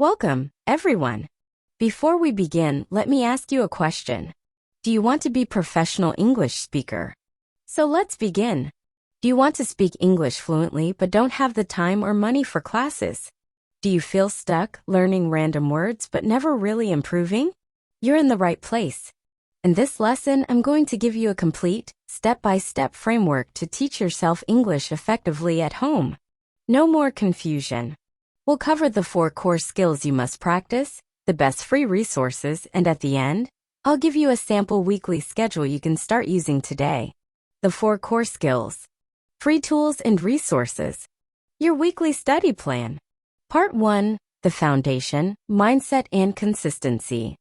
Welcome, everyone. Before we begin, let me ask you a question. Do you want to be a professional English speaker? So let's begin. Do you want to speak English fluently but don't have the time or money for classes? Do you feel stuck learning random words but never really improving? You're in the right place. In this lesson, I'm going to give you a complete, step-by-step framework to teach yourself English effectively at home. No more confusion. We'll cover the 4 core skills you must practice, the best free resources, and at the end, I'll give you a sample weekly schedule you can start using today. The 4 core skills. Free tools and resources. Your weekly study plan. Part 1, the foundation, mindset, and consistency.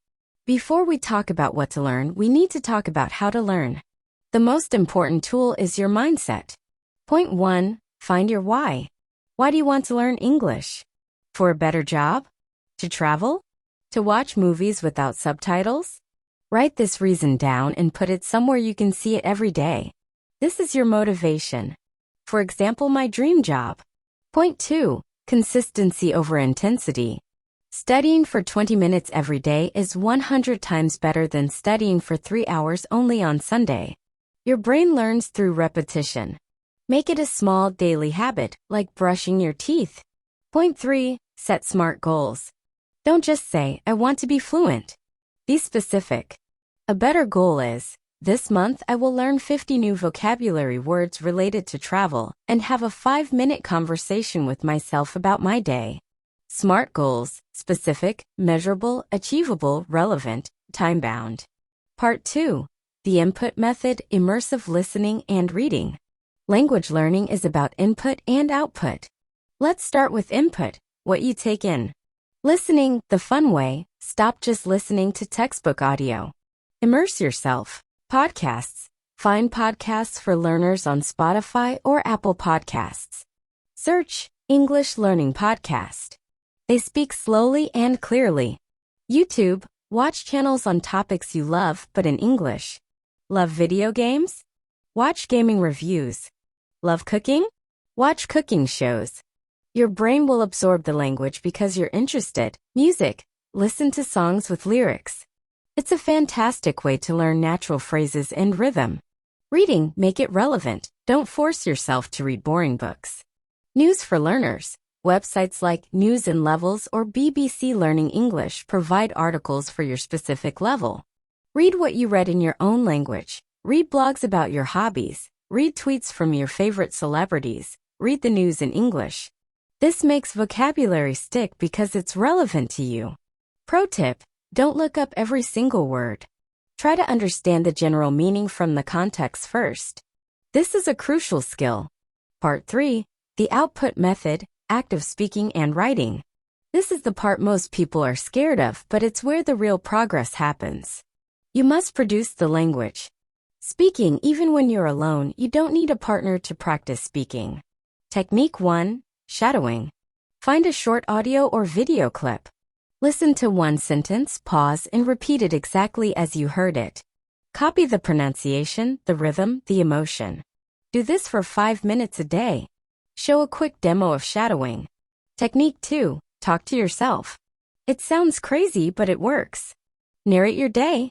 Before we talk about what to learn, we need to talk about how to learn. The most important tool is your mindset. Point 1, find your why. Why do you want to learn English? For a better job? To travel? To watch movies without subtitles? Write this reason down and put it somewhere you can see it every day. This is your motivation. For example, my dream job. Point 2, consistency over intensity. Studying for 20 minutes every day is 100 times better than studying for 3 hours only on Sunday. Your brain learns through repetition. Make it a small daily habit, like brushing your teeth. Point 3, set smart goals. Don't just say, I want to be fluent. Be specific. A better goal is, this month I will learn 50 new vocabulary words related to travel and have a 5-minute conversation with myself about my day. Smart goals, specific, measurable, achievable, relevant, time-bound. Part 2, the input method, immersive listening and reading. Language learning is about input and output. Let's start with input, what you take in. Listening, the fun way, stop just listening to textbook audio. Immerse yourself. Podcasts, find podcasts for learners on Spotify or Apple Podcasts. Search English Learning Podcast. They speak slowly and clearly. YouTube, watch channels on topics you love but in English. Love video games? Watch gaming reviews. Love cooking? Watch cooking shows. Your brain will absorb the language because you're interested. Music, listen to songs with lyrics. It's a fantastic way to learn natural phrases and rhythm. Reading, make it relevant. Don't force yourself to read boring books. News for learners. Websites like News and Levels or BBC Learning English provide articles for your specific level. Read what you read in your own language. Read blogs about your hobbies. Read tweets from your favorite celebrities. Read the news in English. This makes vocabulary stick because it's relevant to you. Pro tip, don't look up every single word. Try to understand the general meaning from the context first. This is a crucial skill. Part 3, the output method, active speaking and writing. This is the part most people are scared of, but it's where the real progress happens. You must produce the language. Speaking, even when you're alone, you don't need a partner to practice speaking. Technique 1, shadowing. Find a short audio or video clip. Listen to one sentence, pause, and repeat it exactly as you heard it. Copy the pronunciation, the rhythm, the emotion. Do this for 5 minutes a day. Show a quick demo of shadowing. Technique 2, talk to yourself. It sounds crazy, but it works. Narrate your day.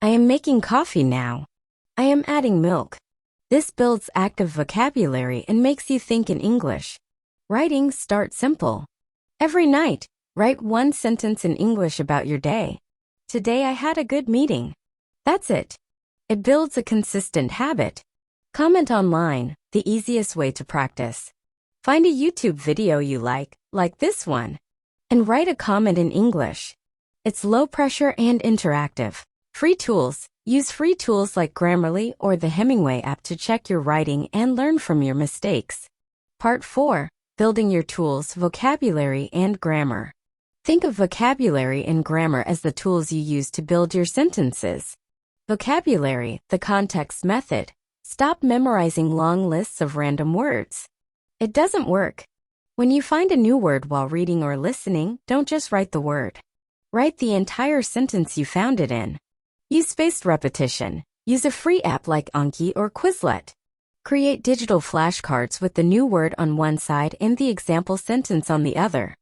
I am making coffee now. I am adding milk. This builds active vocabulary and makes you think in English. Writing, start simple. Every night, write one sentence in English about your day. Today I had a good meeting. That's it. It builds a consistent habit. Comment online, the easiest way to practice. Find a YouTube video you like this one, and write a comment in English. It's low pressure and interactive. Free tools. Use free tools like Grammarly or the Hemingway app to check your writing and learn from your mistakes. Part 4, building your tools, vocabulary and grammar. Think of vocabulary and grammar as the tools you use to build your sentences. Vocabulary, the context method. Stop memorizing long lists of random words. It doesn't work. When you find a new word while reading or listening, don't just write the word. Write the entire sentence you found it in. Use spaced repetition. Use a free app like Anki or Quizlet. Create digital flashcards with the new word on one side and the example sentence on the other.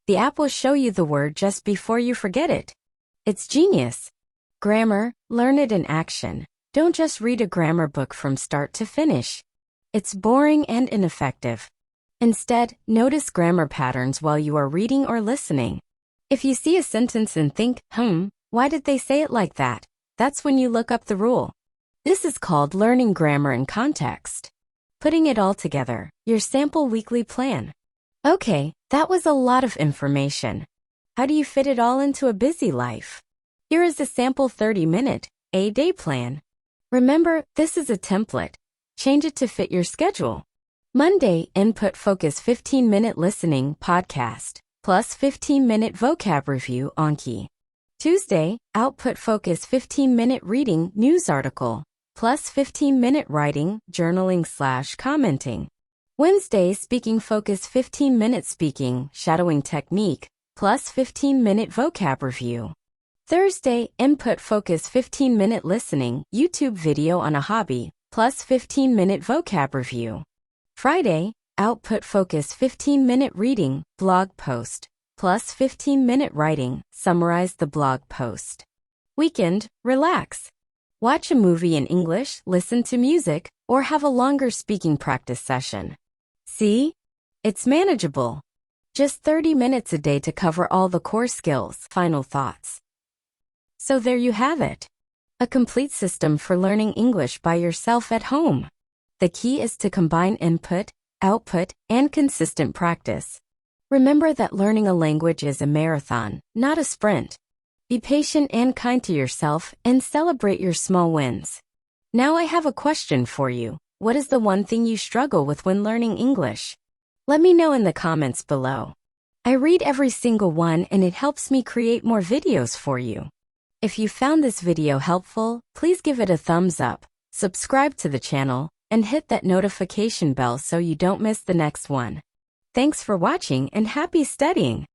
The app will show you the word just before you forget it. It's genius. Grammar, learn it in action. Don't just read a grammar book from start to finish. It's boring and ineffective. Instead, notice grammar patterns while you are reading or listening. If you see a sentence and think, why did they say it like that? That's when you look up the rule. This is called learning grammar in context. Putting it all together, your sample weekly plan. Okay, that was a lot of information. How do you fit it all into a busy life? Here is a sample 30-minute, a-day plan. Remember, this is a template. Change it to fit your schedule. Monday, input focus 15-minute listening podcast, plus 15-minute vocab review Anki. Tuesday, output focus 15-minute reading news article, plus 15-minute writing, journaling/commenting. Wednesday, speaking focus 15-minute speaking, shadowing technique, plus 15-minute vocab review. Thursday, input focus 15-minute listening, YouTube video on a hobby, plus 15-minute vocab review. Friday, output focus 15-minute reading, blog post, plus 15-minute writing, summarize the blog post. Weekend, relax. Watch a movie in English, listen to music, or have a longer speaking practice session. See? It's manageable. Just 30 minutes a day to cover all the core skills. Final thoughts. So there you have it. A complete system for learning English by yourself at home. The key is to combine input, output, and consistent practice. Remember that learning a language is a marathon, not a sprint. Be patient and kind to yourself and celebrate your small wins. Now I have a question for you. What is the one thing you struggle with when learning English? Let me know in the comments below. I read every single one and it helps me create more videos for you. If you found this video helpful, please give it a thumbs up, subscribe to the channel, and hit that notification bell so you don't miss the next one. Thanks for watching and happy studying!